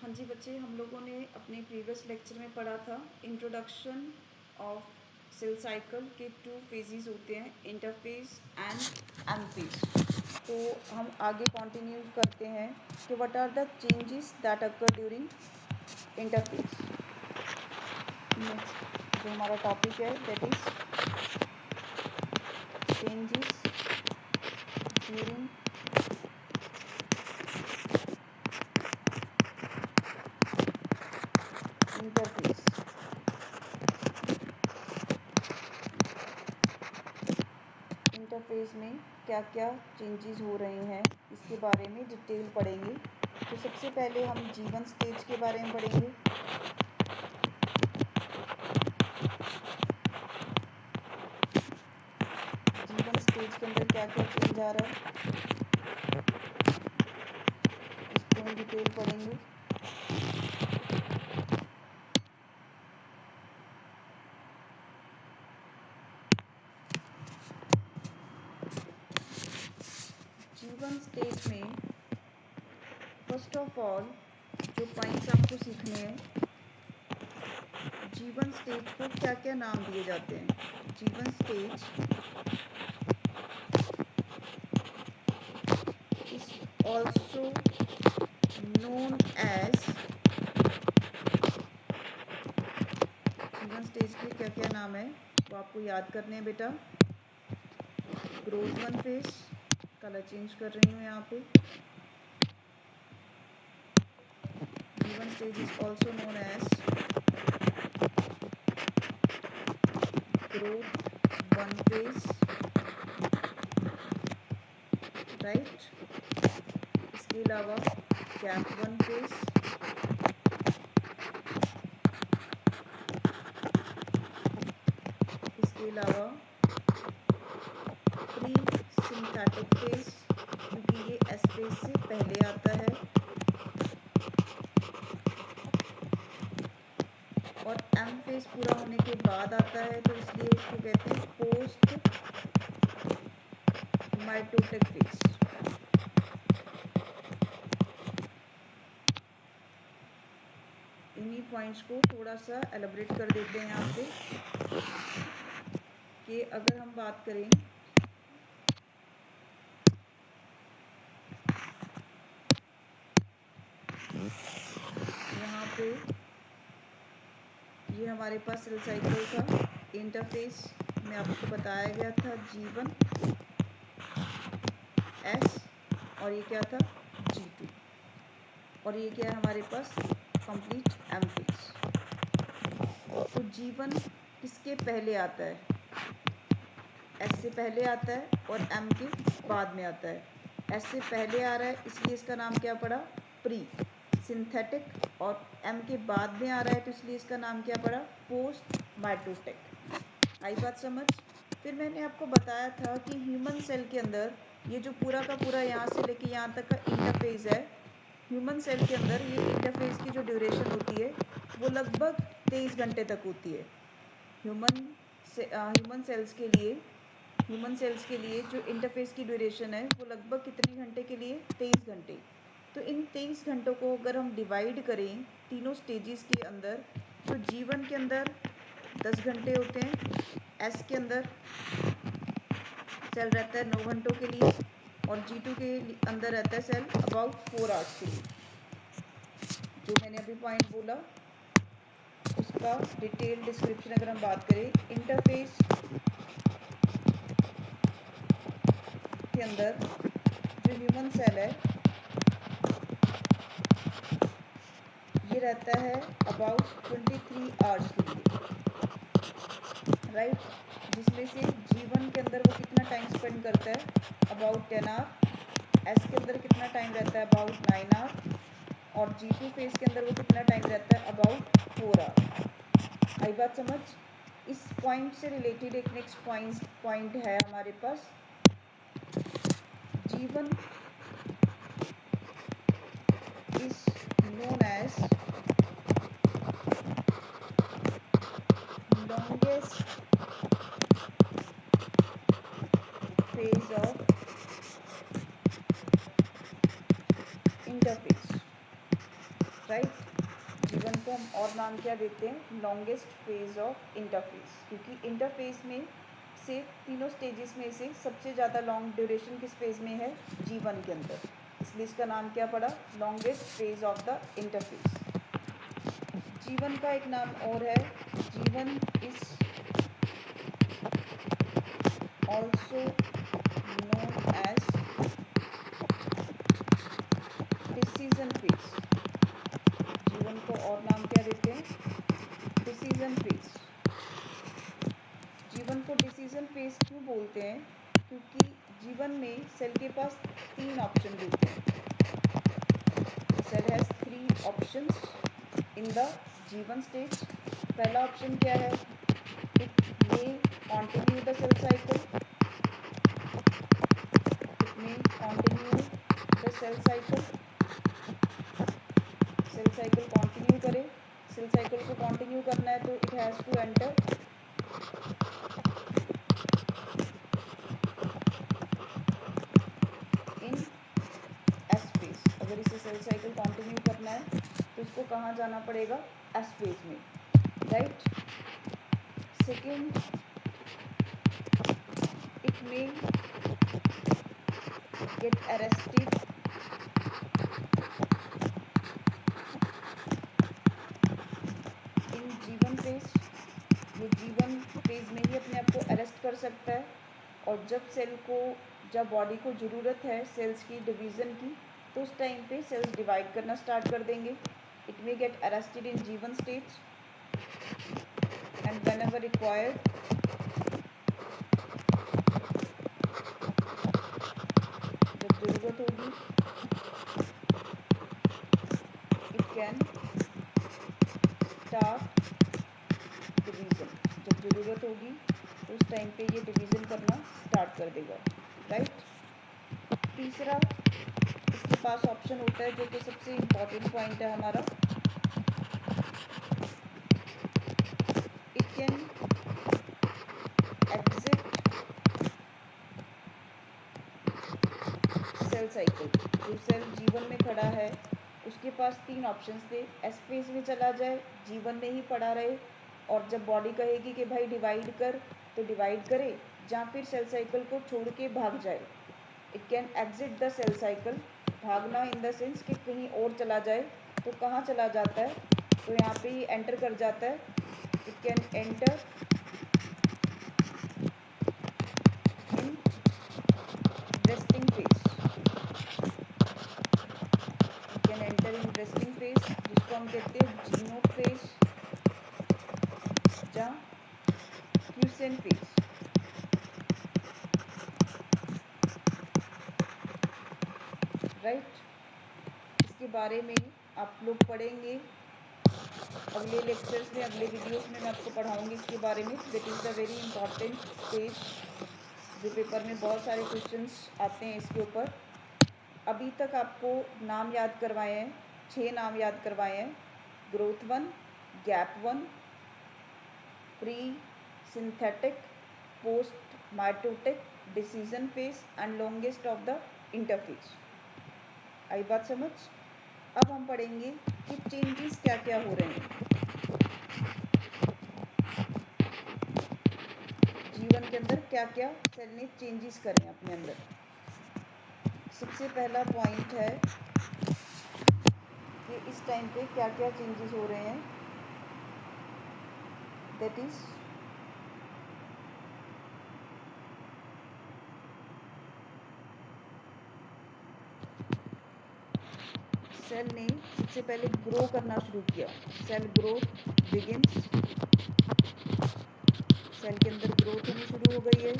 हाँ जी बच्चे, हम लोगों ने अपने प्रीवियस लेक्चर में पढ़ा था इंट्रोडक्शन ऑफ सेल साइकिल के 2 फेजेस होते हैं, इंटरफेज एंड एनाफेज। तो हम आगे कंटिन्यू करते हैं कि what are the changes that occur during interphase. Next जो हमारा टॉपिक है that is changes during interphase. Interface में क्या क्या चेंजेस हो रहे हैं इसके बारे में डिटेल पढ़ेंगे। तो सबसे पहले हम जीवन स्टेज के बारे में पढ़ेंगे। जीवन स्टेज के अंदर क्या क्या चेंज आ रहा है इसको हम डिटेल पढ़ेंगे। जीवन स्टेज में फर्स्ट ऑफ ऑल जो पॉइंट्स आपको सीखने हैं, जीवन स्टेज को क्या क्या नाम दिए जाते हैं। G one stage is also known as, G one stage के क्या क्या नाम है वो आपको याद करने हैं बेटा। Growth one phase, colour change कर रही हूँ यहाँ पे। G one stage is also known as growth one phase, right. इसके अलावा गैप वन फेज, इसके अलावा प्री सिंथेटिक फेज क्योंकि ये एस फेज से पहले आता है, और एम फेज पूरा होने के बाद आता है तो इसलिए इसको कहते हैं पोस्ट माइटोटिक फेज। इन्हीं पॉइंट्स को थोड़ा सा एलेबरेट कर देते हैं यहाँ पे कि अगर हम बात करें यहाँ पे, ये हमारे पास सेल साइकिल था। इंटरफेस में आपको बताया गया था G1 S और ये क्या था G2, और ये क्या है हमारे पास कंप्लीट एम फेज। तो G1 किसके पहले आता है, S से पहले आता है और M के बाद में आता है। S से पहले आ रहा है इसलिए इसका नाम क्या पड़ा प्री सिंथेटिक, और M के बाद में आ रहा है तो इसलिए इसका नाम क्या पड़ा पोस्ट माइटोटिक। आई बात समझ। फिर मैंने आपको बताया था कि ह्यूमन सेल के अंदर ये जो पूरा का पूरा यहाँ से लेके यहाँ तक का इंटरफेज है, ह्यूमन सेल के अंदर ये इंटरफेज की जो ड्यूरेशन होती है वो लगभग 23 घंटे तक होती है। ह्यूमन सेल्स के लिए जो इंटरफेस की ड्यूरेशन है वो लगभग कितने घंटे के लिए 23 घंटे। तो इन 23 घंटों को अगर हम डिवाइड करें तीनों स्टेजेस के अंदर, तो G1 के अंदर 10 घंटे होते हैं, S के अंदर सेल रहता है 9 घंटों के लिए, और G2 के अंदर रहता है सेल अबाउट 4 आवर्स के लिए। जो मैंने अभी पॉइंट बोला उसका डिटेल डिस्क्रिप्शन अगर हम बात करें, इंटरफेस के अंदर जो ह्यूमन सेल है ये रहता है अबाउट 23 आवर्स के लिए, राइट। जिसमें से G1 के अंदर वो कितना टाइम स्पेंड करता है अबाउट 10 आवर, S के अंदर कितना टाइम रहता है अबाउट 9 आवर, और G2 फेज के अंदर वो कितना टाइम रहता है अबाउट 4 आवर। आई बात समझ। इस पॉइंट से रिलेटेड एक नेक्स्ट पॉइंट है हमारे पास, G1 is known as longest phase of interface, right. जीवन को हम और नाम क्या देते हैं, लॉन्गेस्ट फेज ऑफ इंटरफेस, क्योंकि इंटरफेस में से तीनों स्टेजेस में से सबसे ज़्यादा लॉन्ग ड्यूरेशन किस फेज़ में है, जीवन के अंदर, इसलिए इसका नाम क्या पड़ा, longest phase of the interface. G one का एक नाम और है, G one is also known as decision phase. G one को और नाम क्या देते हैं, डिसीजन फेज। जीवन को डिसीजन फेज क्यों बोलते हैं, क्योंकि जीवन में सेल के पास 3 ऑप्शन होते हैं। Cell has 3 options in the G one stage. पहला ऑप्शन क्या है, it may continue the cell cycle, it may continue the cell cycle, cell cycle continue करे। सेल साइकिल को कंटिन्यू करना है तो it has to enter in S phase. अगर इसे सेल साइकिल कंटिन्यू करना है तो इसको कहाँ जाना पड़ेगा, एस फेज में, right. Second, it may gate arrested in जीवन फेज। ये जीवन फेज में ही अपने आप को अरेस्ट कर सकता है, और जब बॉडी को ज़रूरत है सेल्स की डिवीज़न की, तो उस टाइम पे सेल्स डिवाइड करना स्टार्ट कर देंगे। It may gate arrested in जीवन स्टेज एंड व्हेनेवर रिक्वायर्ड जब ज़रूरत होगी, इट कैन स्टार्ट डिवीज़न। जब ज़रूरत होगी तो उस टाइम पे ये डिवीज़न करना स्टार्ट कर देगा, राइट। तीसरा, इसके पास ऑप्शन होता है जो कि सबसे इम्पॉर्टेंट पॉइंट है हमारा, it can exit cell cycle. जो सेल जीवन में खड़ा है उसके पास 3 ऑप्शंस थे, एस फेज में चला जाए, जीवन में ही पड़ा रहे, और जब बॉडी कहेगी कि भाई डिवाइड कर तो डिवाइड करे, या फिर सेल साइकिल को छोड़ के भाग जाए। It can exit the cell cycle, भागना इन द सेंस कि कहीं और चला जाए। तो कहाँ चला जाता है, तो यहाँ पे ही एंटर कर जाता है, it can enter in resting phase. Can enter in resting phase, जिसको हम कहते हैं जीनो फेज या क्यूसेन फेज, राइट। इसके बारे में आप लोग पढ़ेंगे अगले लेक्चर्स में, अगले वीडियोस में मैं आपको पढ़ाऊँगी इसके बारे में। That is the very important stage जो पेपर में बहुत सारे क्वेश्चंस आते हैं इसके ऊपर। अभी तक आपको नाम याद करवाए हैं, 6 नाम याद करवाए हैं, growth 1, gap 1, pre synthetic, post mitotic, decision phase and longest of the interphase. आई बात समझ। अब हम पढ़ेंगे कि चेंजेस क्या क्या हो रहे हैं जीवन के अंदर, क्या क्या सेल ने चेंजेस करे हैं अपने अंदर। सबसे पहला पॉइंट है कि इस टाइम पे क्या क्या चेंजेस हो रहे हैं, दैट इज सेल ने सबसे पहले ग्रो करना शुरू किया। सेल ग्रोथ बिगिंस, सेल के अंदर ग्रोथ होनी शुरू हो गई है।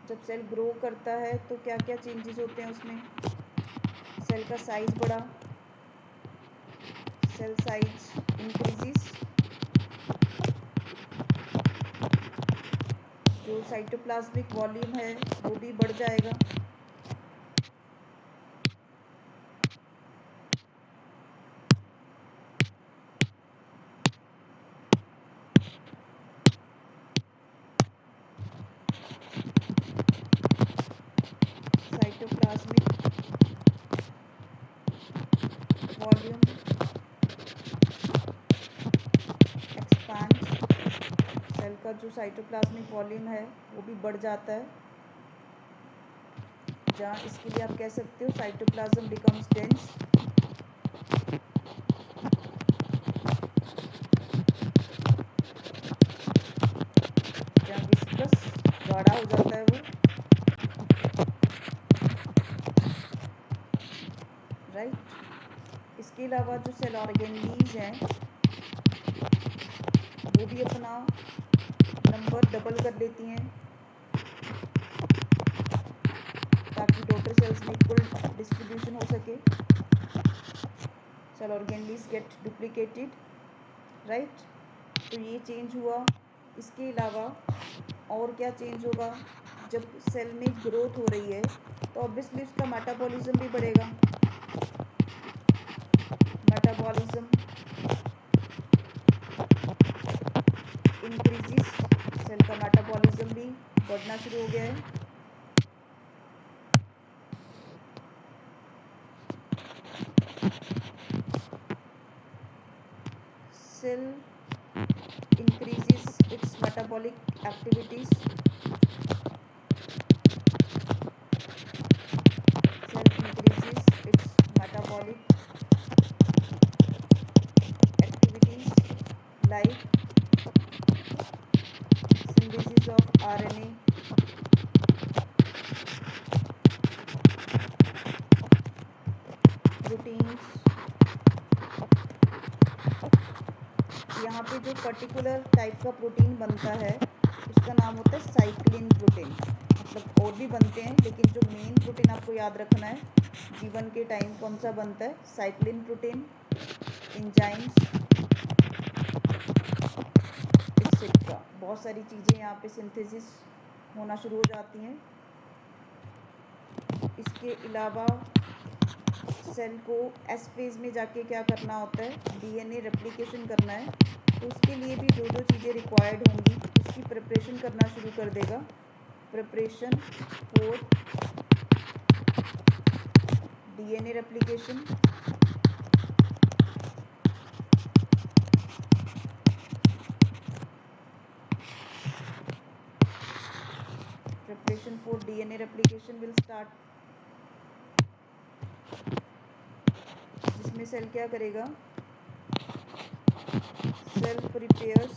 जब सेल ग्रो करता है तो क्या क्या चेंजेस होते हैं उसमें, सेल का साइज बढ़ा, सेल साइज इंक्रीजिस, जो साइटोप्लाज्मिक वॉल्यूम है वो भी बढ़ जाएगा। साइटोप्लाज्मिक का जो साइटोप्लाज्मिक वॉल्यूम है वो भी बढ़ जाता है, जहाँ इसके लिए आप कह सकते हो साइटोप्लाज्म बिकम्स डेंस, जहाँ विस्कस गाढ़ा हो जाता है वो, राइट। इसके अलावा जो सेल ऑर्गेनलीज हैं वो भी अपना नंबर डबल कर लेती हैं ताकि डॉटर सेल्स में इक्वल डिस्ट्रीब्यूशन हो सके। Cell organelles get duplicated, right. तो ये चेंज हुआ। इसके अलावा और क्या चेंज होगा, जब सेल में ग्रोथ हो रही है तो ऑब्वियसली उसका मेटाबॉलिज्म भी बढ़ेगा। मेटाबॉलिज्म इंक्रीजिस, सेल का मेटाबॉलिज्म भी बढ़ना शुरू हो गया है। Cell increases its metabolic activities. Cell increases its metabolic activities like synthesis of RNA, proteins। यहाँ पे जो पर्टिकुलर टाइप का प्रोटीन बनता है उसका नाम होता है साइक्लिन प्रोटीन। मतलब और भी बनते हैं लेकिन जो मेन प्रोटीन आपको याद रखना है जीवन के टाइम कौन सा बनता है, साइक्लिन प्रोटीन, एंजाइम्स, एक्सेट्रा। बहुत सारी चीज़ें यहाँ पे सिंथेसिस होना शुरू हो जाती हैं। इसके अलावा सेल को एस फेज में जाके क्या करना होता है, डीएनए रेप्लिकेशन करना है। तो उसके लिए भी जो जो चीज़ें रिक्वायर्ड होंगी उसकी प्रिपरेशन करना शुरू कर देगा। Preparation for DNA replication, preparation for DNA replication will start, जिसमें सेल क्या करेगा, cell prepares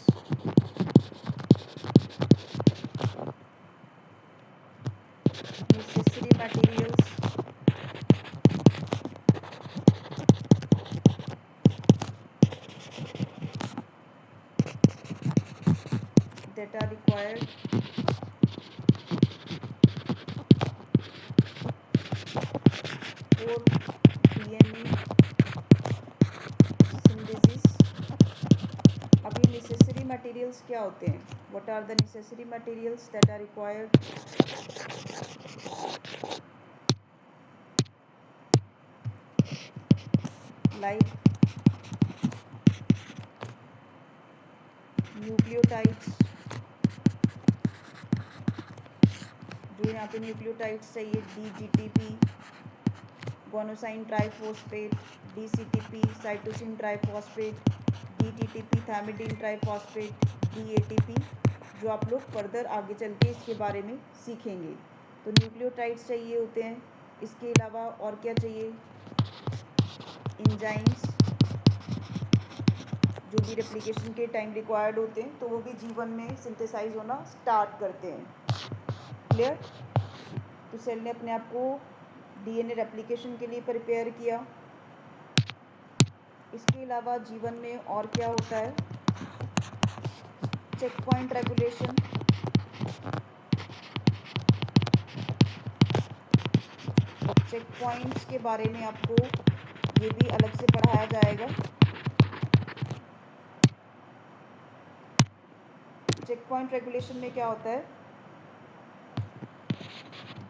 necessary materials that are required for DNA synthesis। अब ये नेसेसरी मटेरियल्स क्या होते हैं, what are the necessary materials that are required, like nucleotides. जो यहाँ पे न्यूक्लियोटाइड्स चाहिए, DGTP, guanosine triphosphate, DCTP, cytosine triphosphate, DTTP, thymidine triphosphate, DATP, जो आप लोग फर्दर आगे चल के इसके बारे में सीखेंगे। तो न्यूक्लियोटाइड्स चाहिए होते हैं। इसके अलावा और क्या चाहिए, एंजाइम्स, जो भी रेप्लिकेशन के टाइम रिक्वायर्ड होते हैं तो वो भी जीवन में सिंथेसाइज होना स्टार्ट करते हैं। क्लियर। तो सेल ने अपने आप को डीएनए रेप्लिकेशन के लिए प्रिपेयर किया। इसके अलावा जीवन में और क्या होता है, check point regulation. Check points के बारे में आपको ये भी अलग से पढ़ाया जाएगा। चेक पॉइंट रेगुलेशन में क्या होता है,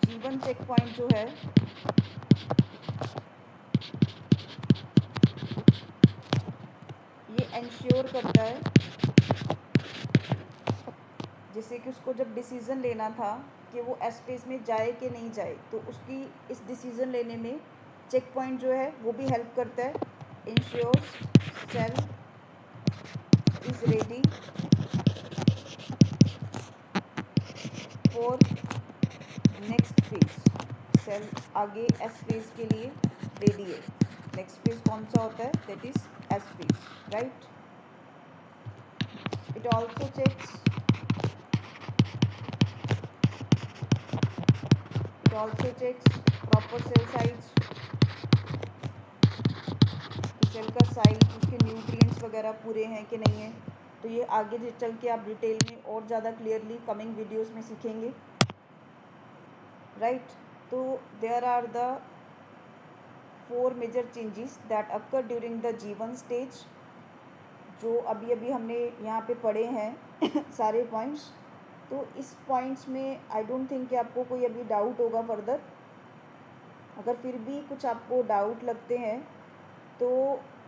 जीवन चेक पॉइंट जो है ये इंश्योर करता है, जैसे कि उसको जब डिसीज़न लेना था कि वो एस फेज में जाए कि नहीं जाए, तो उसकी इस डिसीज़न लेने में चेक पॉइंट जो है वो भी हेल्प करता है। Ensures cell is ready for next phase, cell आगे एस फेज के लिए रेडी है। नेक्स्ट फेज कौन सा होता है? That is S phase, right. It also checks proper cell size, cell का साइज, उसके न्यूट्रिएंट्स वगैरह पूरे हैं कि नहीं है। तो ये आगे चल के आप डिटेल में और ज़्यादा क्लियरली कमिंग वीडियोस में सीखेंगे, राइट। तो there are the 4 major changes that occur during the G1 stage, जो अभी अभी हमने यहाँ पे पढ़े हैं सारे पॉइंट्स। तो इस पॉइंट्स में आई डोंट थिंक कि आपको कोई अभी डाउट होगा फर्दर। अगर फिर भी कुछ आपको डाउट लगते हैं तो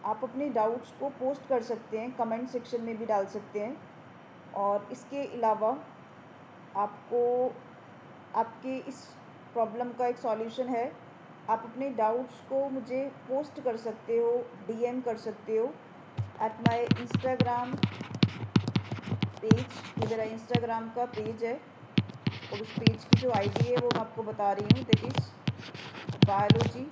आप अपने डाउट्स को पोस्ट कर सकते हैं, कमेंट सेक्शन में भी डाल सकते हैं। और इसके अलावा आपको आपके इस प्रॉब्लम का एक सॉल्यूशन है। आप अपने डाउट्स को मुझे पोस्ट कर सकते हो, DM कर सकते हो एट माई इंस्टाग्राम पेज। ये मेरा इंस्टाग्राम का पेज है और उस पेज की जो ID है वो मैं आपको बता रही हूँ, that is biology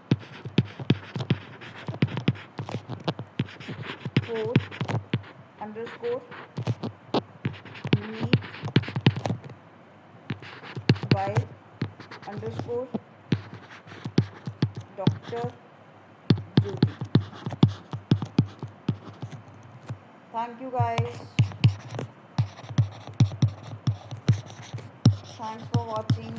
4_ me by _Dr. Jyoti. Thank you guys. Thanks for watching.